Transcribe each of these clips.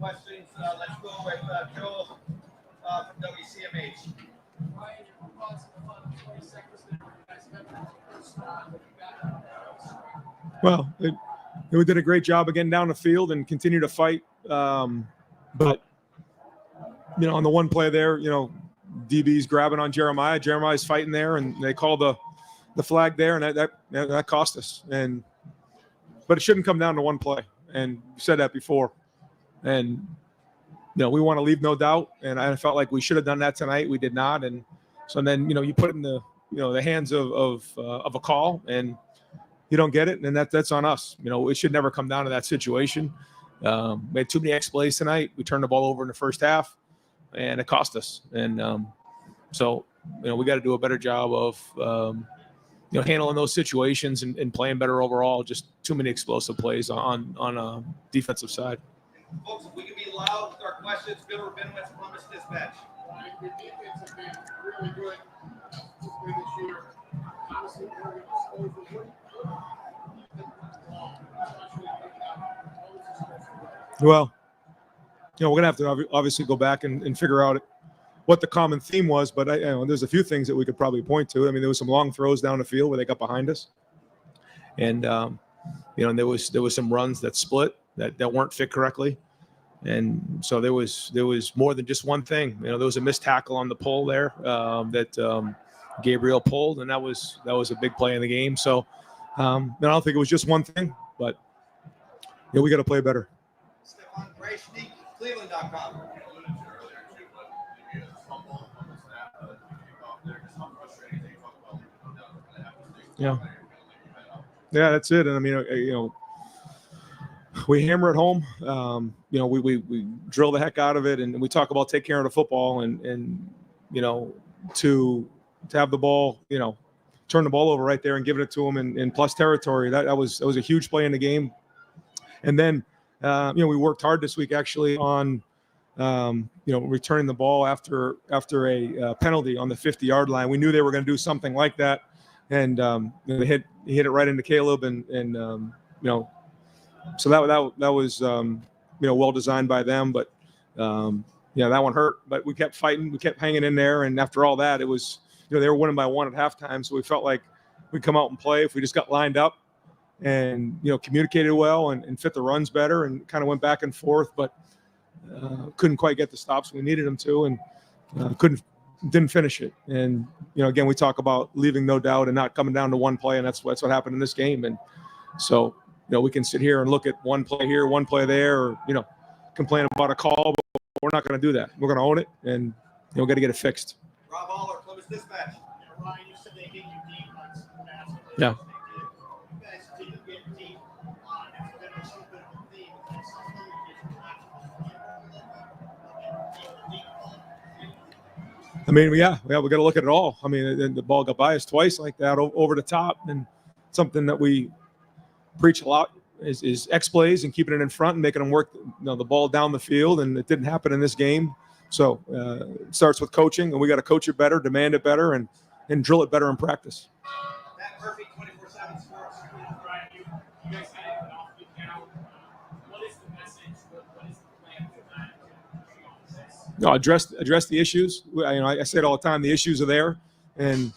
questions. Let's go with Joel from WCMH. Well, we did a great job of getting down the field and continue to fight. But, on the one play there, DB's grabbing on Jeremiah. Jeremiah's fighting there, and they call the flag there, and that cost us. But it shouldn't come down to one play, and you said that before. And we want to leave no doubt, and I felt like we should have done that tonight. We did not, and so then you put it in the hands of a call, and you don't get it, and that's on us. It should never come down to that situation. We had too many X plays tonight. We turned the ball over in the first half, and it cost us. And so we got to do a better job of handling those situations and playing better overall. Just too many explosive plays on a defensive side. Folks, if we can be loud with our questions, Bill Rabinowitz, Columbus Dispatch. Your defense has been really good this year. Obviously, well, we're going to have to obviously go back and figure out what the common theme was, but there's a few things that we could probably point to. I mean, there was some long throws down the field where they got behind us, and and there was some runs that split that weren't fit correctly, and so there was more than just one thing. There was a missed tackle on the pull there that Gabriel pulled, and that was a big play in the game. So I don't think it was just one thing, but we got to play better. Stefan Grashnik, Cleveland.com. Yeah, that's it. And I mean, we hammer it home. We drill the heck out of it, and we talk about take care of the football, and to have the ball, turn the ball over right there and giving it to them in plus territory. That was a huge play in the game. And then we worked hard this week actually on returning the ball after a penalty on the 50-yard line. We knew they were going to do something like that, and they hit it right into Caleb, and so that was well designed by them, but that one hurt. But we kept fighting, we kept hanging in there, and after all that, it was they were winning by 1 at halftime, so we felt like we'd come out and play if we just got lined up and communicated well and fit the runs better and kind of went back and forth, but couldn't quite get the stops we needed them to, and didn't finish it. And again, we talk about leaving no doubt and not coming down to one play, and that's what happened in this game. And so we can sit here and look at one play here, one play there, or complain about a call, but we're not going to do that. We're going to own it, and we got to get it fixed. Rob Aller, Columbus Dispatch. Ryan, you said they hit you deep on some passes. Yeah. You guys didn't get deep. It's been a little bit of a theme. It's something I mean, we got to look at it all. I mean, the ball got by us twice like that over the top, and something that we preach a lot is X plays and keeping it in front and making them work the ball down the field, and it didn't happen in this game. So it starts with coaching, and we got to coach it better, demand it better, and drill it better in practice. Matt Murphy, 24/7 Sports. Brian, you guys had it off the account. What is the message? What is the plan for that? No, address the issues. I say it all the time. The issues are there, and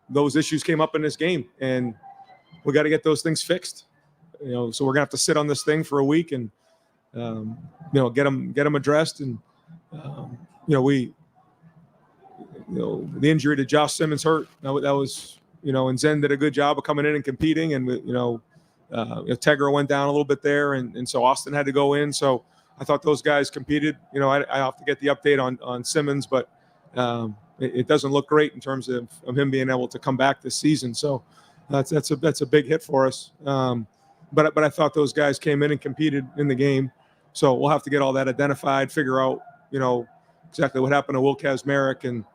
those issues came up in this game, and we got to get those things fixed. So we're gonna have to sit on this thing for a week and get them addressed. And the injury to Josh Simmons hurt. That was and Zen did a good job of coming in and competing, and Tegra went down a little bit there, and so Austin had to go in. So I thought those guys competed. I have to get the update on Simmons, but it doesn't look great in terms of him being able to come back this season. So that's a big hit for us. But I thought those guys came in and competed in the game. So we'll have to get all that identified, figure out exactly what happened to Will Kazmarek, and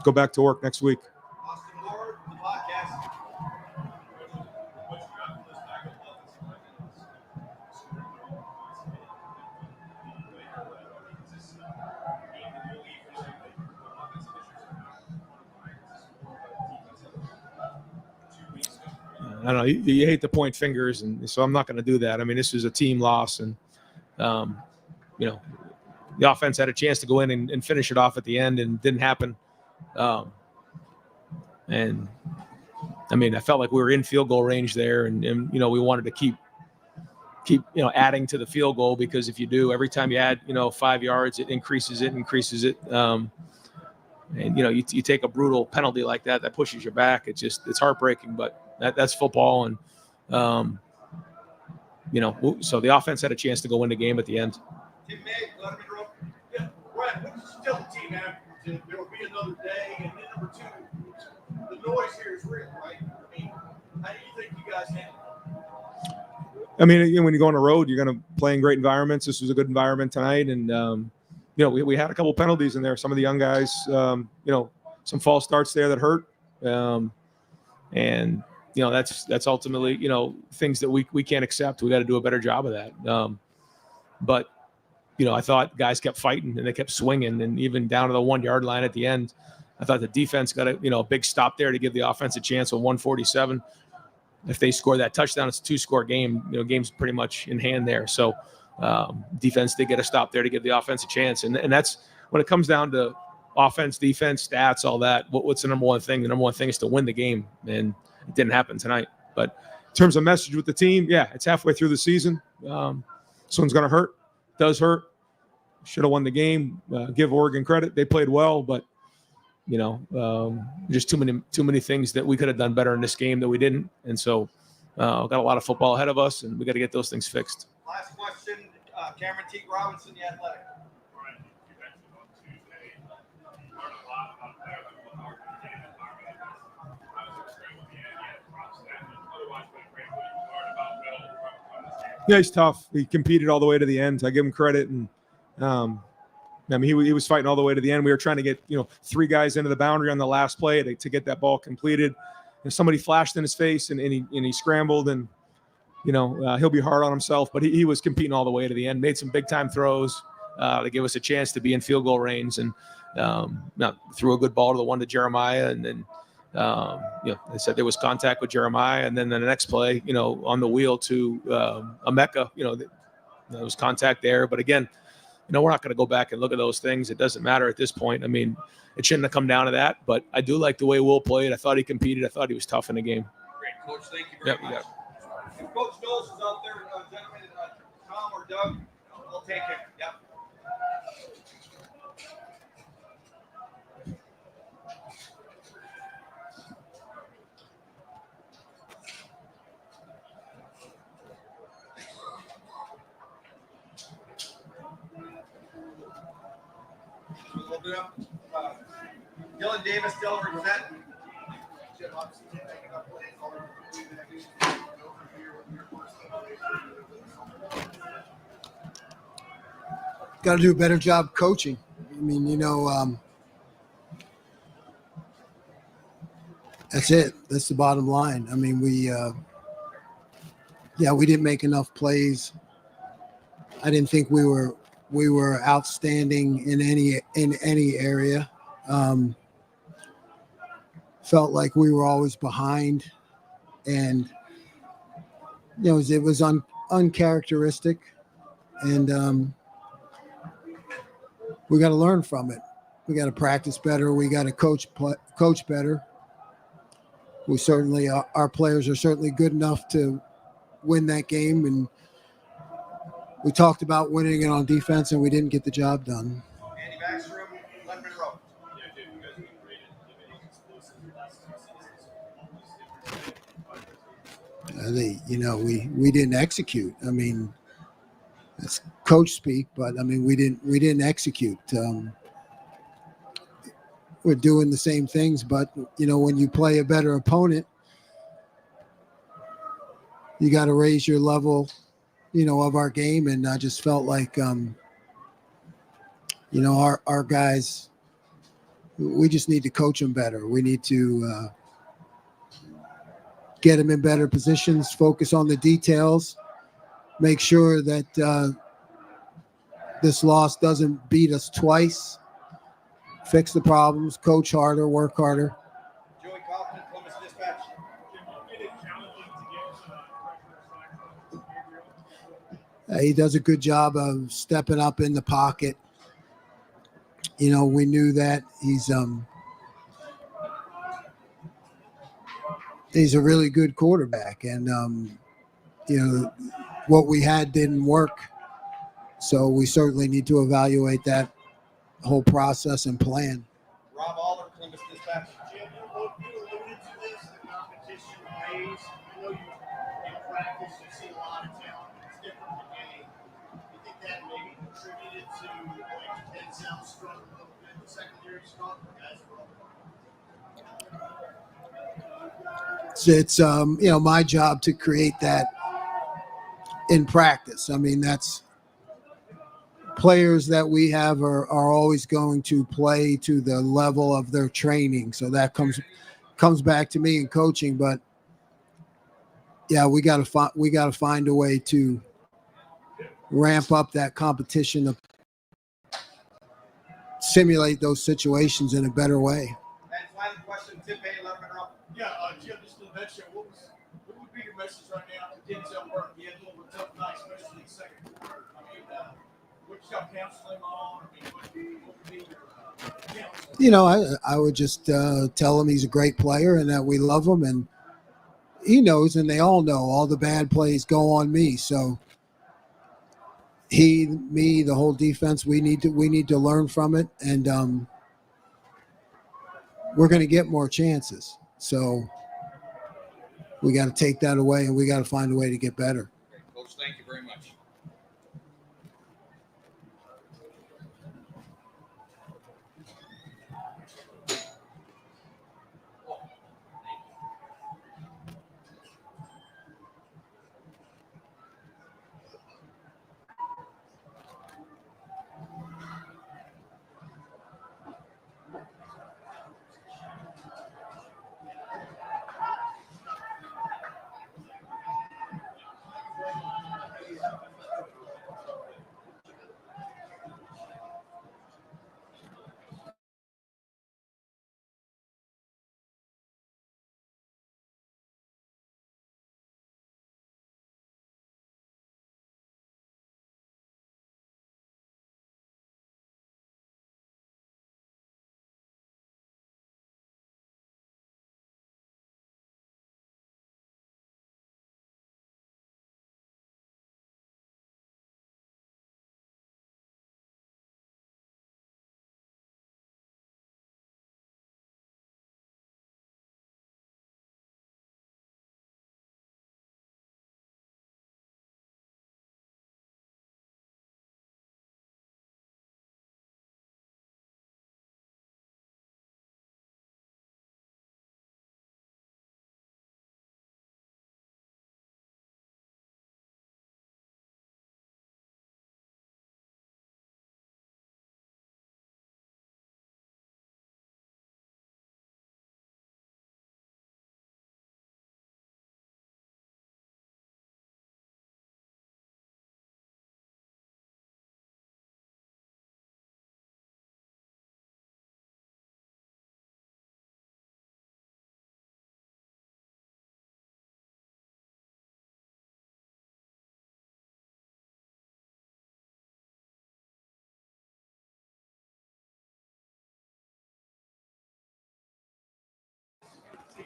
go back to work next week. Austin Ward, the podcast. I don't know. You hate to point fingers, and so I'm not going to do that. I mean, this was a team loss, and you know, the offense had a chance to go in and finish it off at the end, and it didn't happen. And I mean, I felt like we were in field goal range there, and you know, we wanted to keep adding to the field goal, because if you do, every time you add 5 yards, it increases it. And you take a brutal penalty like that pushes you back. It's heartbreaking, but that's football. And so the offense had a chance to go win the game at the end. Team May, Lettermen Row. Yeah, Brad, what does tell the team after there will be another day? And then number two, the noise here is real, right? I mean, how do you think you guys handle it? I mean, when you go on the road, you're going to play in great environments. This was a good environment tonight, and we had a couple penalties in there. Some of the young guys, some false starts there that hurt, and that's ultimately things that we can't accept. We got to do a better job of that. But I thought guys kept fighting and they kept swinging, and even down to the 1 yard line at the end, I thought the defense got a big stop there to give the offense a chance with 147. If they score that touchdown, it's a 2-score game. Game's pretty much in hand there. So defense did get a stop there to give the offense a chance. And that's when it comes down to offense, defense, stats, all that. What's the number one thing? The number one thing is to win the game, and it didn't happen tonight. But in terms of message with the team, yeah, it's halfway through the season. Someone's going to hurt. It does hurt. Should have won the game. Give Oregon credit. They played well, but just too many things that we could have done better in this game that we didn't. And so got a lot of football ahead of us, and we got to get those things fixed. Last question, Cameron T. Robinson, The Athletic. Brian, you mentioned on Tuesday, you learned a lot about players and what Oregon did in the environment. I was extreme with the end, yeah, props to that. But otherwise, what a great what you learned about Bill from this game. Yeah, he's tough. He competed all the way to the end. I give him credit, and I mean, he was fighting all the way to the end. We were trying to get 3 guys into the boundary on the last play to get that ball completed. And somebody flashed in his face, and he scrambled, and he'll be hard on himself. But he was competing all the way to the end. Made some big time throws to give us a chance to be in field goal range, and threw a good ball to the one to Jeremiah, and then they said there was contact with Jeremiah, and then the next play, on the wheel to Emeka, there was contact there. But again, we're not going to go back and look at those things. It doesn't matter at this point. I mean, it shouldn't have come down to that, but I do like the way Will played. I thought he competed. I thought he was tough in the game. Great, Coach. Thank you very much. If Coach Knowles is out there, gentlemen, Tom or Doug, I'll take him. Yep. Dylan Davis, Delaware Gazette. Got to do a better job coaching. I mean, that's it. That's the bottom line. I mean, we didn't make enough plays. I didn't think we were outstanding in any area. Felt like we were always behind, and it was uncharacteristic, and we got to learn from it. We got to practice better. We got to coach better. We certainly our players are certainly good enough to win that game, and we talked about winning it on defense, and we didn't get the job done. Andy Backstrom, Lettermen Row. Yeah, dude, you guys have been great at limiting explosives the last 2 seasons. We didn't execute. I mean, that's coach speak, but I mean we didn't execute. We're doing the same things, but when you play a better opponent, you got to raise your level, of our game. And I just felt like, our guys, we just need to coach them better. We need to get them in better positions, focus on the details, make sure that this loss doesn't beat us twice, fix the problems, coach harder, work harder. Joey Kaufman, Columbus Dispatch. Jim, you did a challenging He does a good job of stepping up in the pocket. You know, we knew that he's a really good quarterback, and you know, what we had didn't work, so we certainly need to evaluate that whole process and plan. Rob Aller, Columbus Dispatch. Jim, you alluded to this, the competition ways. I know you in practice you see a lot of talent. It's different in the game. You think that maybe contributed to like Ken South struggle a little bit the secondary stuff as well? It's you know, my job to create that in practice. I mean, that's players that we have are always going to play to the level of their training. So that comes back to me in coaching. But yeah, we got to find a way to ramp up that competition to simulate those situations in a better way. And final question, Tim Payne, Lettermen Row. Yeah, Jim, just to mention, what would be your message right now to Denzel Burke? He had a little bit tough night, especially in the second quarter. I mean, what you got counseling on? I mean, what would be your counseling? You know, I would just tell him he's a great player and that we love him, and he knows, and they all know, all the bad plays go on me. So me, the whole defense, we need to learn from it, and we're going to get more chances. So we got to take that away, and we got to find a way to get better. Okay, Coach, thank you very much.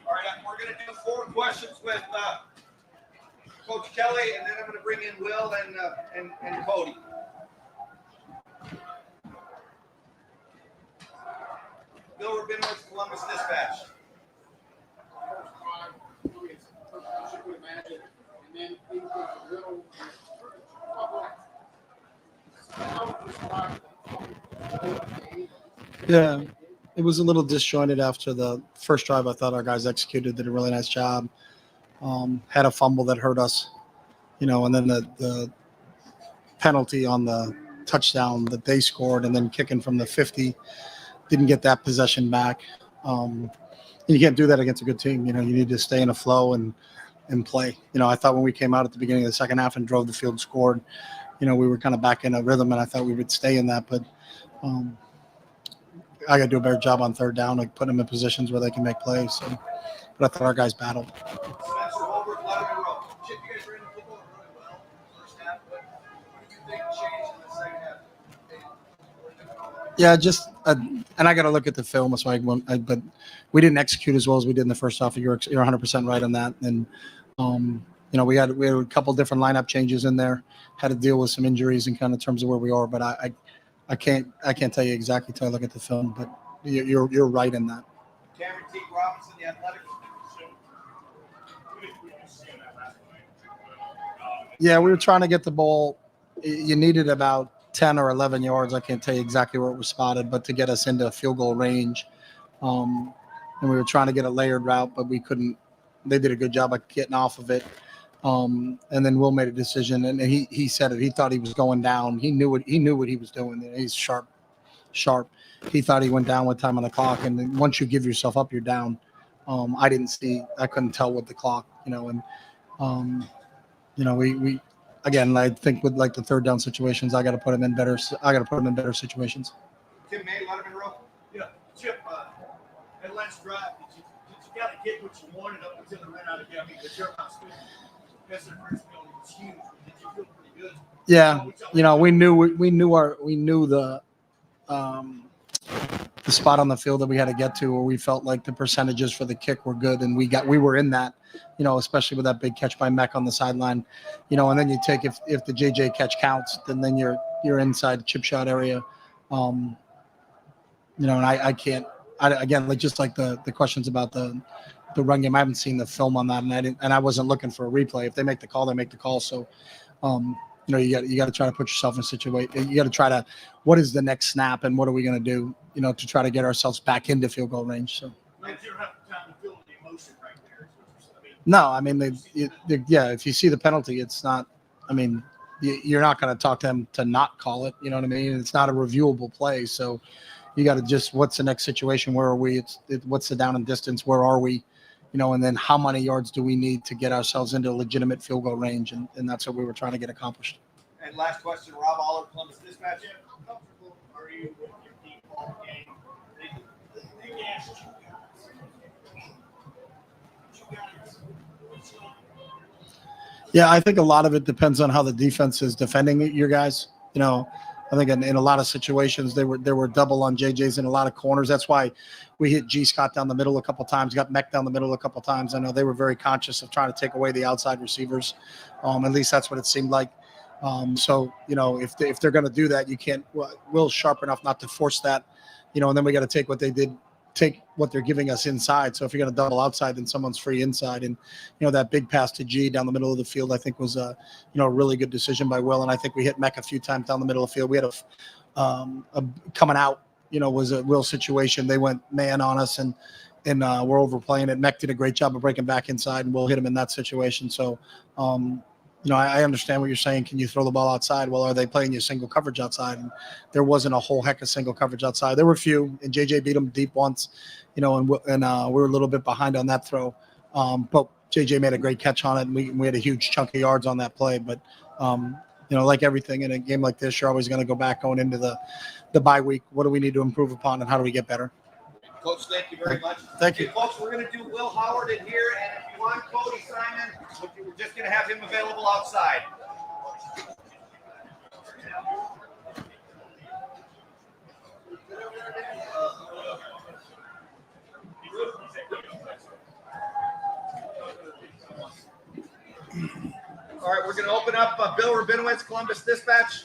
All right, we're going to do 4 questions with Coach Kelly, and then I'm going to bring in Will and Cody. Bill Rabinowitz, Columbus Dispatch. Yeah, it was a little disjointed after the first drive. I thought our guys did a really nice job. Had a fumble that hurt us, and then the penalty on the touchdown that they scored, and then kicking from the 50, didn't get that possession back. And you can't do that against a good team. You need to stay in a flow and play. I thought when we came out at the beginning of the second half and drove the field, scored, we were kind of back in a rhythm, and I thought we would stay in that. But I got to do a better job on third down, like putting them in positions where they can make plays. So, but I thought our guys battled. Spencer Holbrook, Lettermen Row. Chip, you guys ran the football really well first half, but Yeah, just and I got to look at the film. So but we didn't execute as well as we did in the first half. You're 100% right on that. And we had a couple different lineup changes in there. Had to deal with some injuries and kind of terms of where we are. But I can't tell you exactly till I look at the film. But you're right in that. Cameron T. Robinson, the Athletics. Yeah, we were trying to get the ball. You needed about 10 or 11 yards. I can't tell you exactly where it was spotted, but to get us into field goal range. And we were trying to get a layered route, but we couldn't. They did a good job of getting off of it. And then Will made a decision, and he said it. He thought he was going down. He knew what he was doing. He's sharp. He thought he went down with time on the clock, and then once you give yourself up, you're down. I couldn't tell with the clock, we again, I think with like the third down situations, I got to put him in better situations. Tim May, Lettermen Row. Yeah, Chip, that last drive, did you got to get what you wanted up until the ran out of here? I mean, the Jeremiah Smith, that's the first penalty was huge. Did you feel pretty good? Yeah, we knew the spot on the field that we had to get to, where we felt like the percentages for the kick were good, and we were in that, especially with that big catch by Mech on the sideline, and then you take if the JJ catch counts, then you're inside chip shot area, and just like the questions about the run game, I haven't seen the film on that, and I wasn't looking for a replay. If they make the call, they make the call. So, you got to try to put yourself in a situation. You got to try to, what is the next snap and what are we going to do, to try to get ourselves back into field goal range. So. You don't have time to feel the emotion right there. No, I mean, if you see the penalty, it's not, I mean, you're not going to talk to them to not call it. You know what I mean? It's not a reviewable play. So you got to just, what's the next situation? Where are we? What's the down and distance? Where are we? And then how many yards do we need to get ourselves into legitimate field goal range? And that's what we were trying to get accomplished. And last question, Rob Aller, Columbus Dispatch. How comfortable are you with your team all game? They asked you guys. Yeah, I think a lot of it depends on how the defense is defending your guys. I think in a lot of situations they were double on JJ's in a lot of corners. That's why we hit G. Scott down the middle a couple times, got Mech down the middle a couple times. I know they were very conscious of trying to take away the outside receivers. At least that's what it seemed like. If they're going to do that, you can't. Will's sharp enough not to force that. And then we got to take what they're giving us inside. So if you're going to double outside, then someone's free inside. And, that big pass to G down the middle of the field, I think was a really good decision by Will. And I think we hit Mech a few times down the middle of the field. We had a coming out, was a Will situation. They went man on us and we're overplaying it. Mech did a great job of breaking back inside and Will hit him in that situation. So, I understand what you're saying. Can you throw the ball outside? Well, are they playing you single coverage outside? And there wasn't a whole heck of single coverage outside. There were a few, and JJ beat them deep once, and we were a little bit behind on that throw. But JJ made a great catch on it, and we had a huge chunk of yards on that play. But, like everything in a game like this, you're always going to go back going into the bye week. What do we need to improve upon, and how do we get better? Coach, thank you very much. Thank you. Folks, we're going to do Will Howard in here, and if you want Cody Simon, we're just going to have him available outside. All right, we're going to open up Bill Rabinowitz, Columbus Dispatch.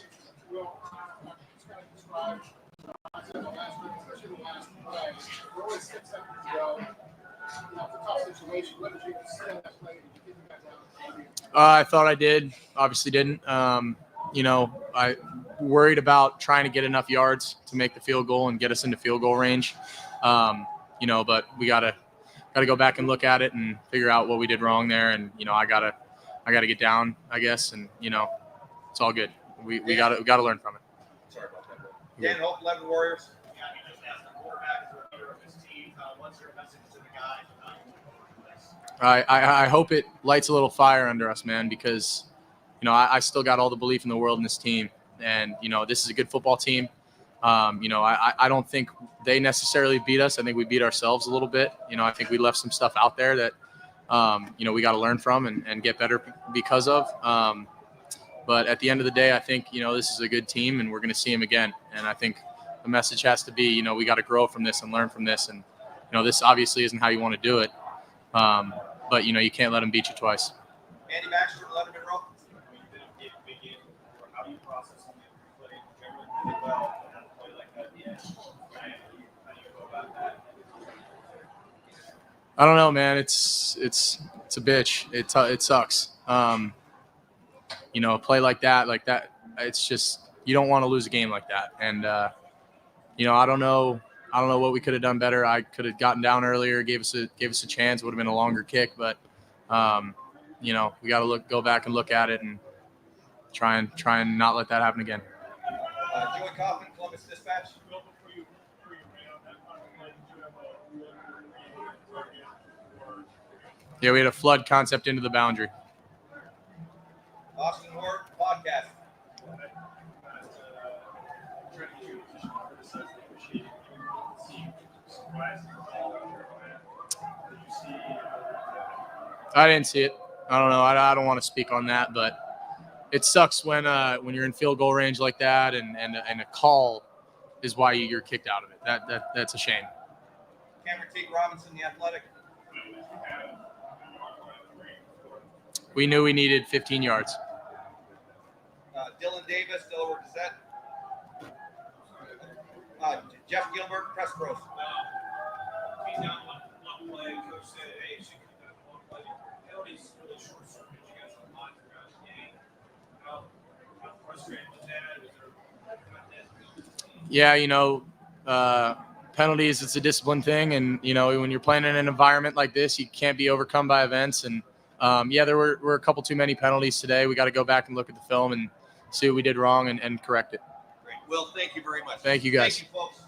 I thought I did. Obviously didn't. I worried about trying to get enough yards to make the field goal and get us into field goal range. But we gotta go back and look at it and figure out what we did wrong there. And I gotta get down, I guess. And it's all good. We gotta learn from it. Sorry about that. Dan Hope, 11 Warriors. I hope it lights a little fire under us, man, because, I still got all the belief in the world in this team. And, this is a good football team. I don't think they necessarily beat us. I think we beat ourselves a little bit. I think we left some stuff out there that, we got to learn from and get better because of. But at the end of the day, I think, this is a good team and we're going to see them again. And I think the message has to be, we got to grow from this and learn from this. And, this obviously isn't how you want to do it. But, you can't let them beat you twice. Andy Baxter, Lettermen Row. How do you process something you play generally really well and not play like that at the end? How do you go about that? I don't know, man. It's a bitch. It sucks. A play like that, it's just, you don't want to lose a game like that. And, I don't know what we could have done better. I could have gotten down earlier, gave us a chance. It would have been a longer kick, but, we got to go back and look at it and try and not let that happen again. Joey Kaufman, Columbus Dispatch. Yeah, we had a flood concept into the boundary. Austin Ward, podcast. I didn't see it. I don't know. I don't want to speak on that, but it sucks when you're in field goal range like that, and a call is why you're kicked out of it. That's a shame. Cameron Teague Robinson, The Athletic. We knew we needed 15 yards. Dylan Davis, Delaware Gazette. Jeff Gilbert, Press Pros. He's down one play. Coach said, hey, you should keep that one play. Penalties really short circuit. You guys are lying throughout the game. How frustrating was that? Yeah, penalties, it's a discipline thing. And, when you're playing in an environment like this, you can't be overcome by events. And, there were a couple too many penalties today. We got to go back and look at the film and see what we did wrong and correct it. Great. Will, thank you very much. Thank you, guys. Thank you, folks.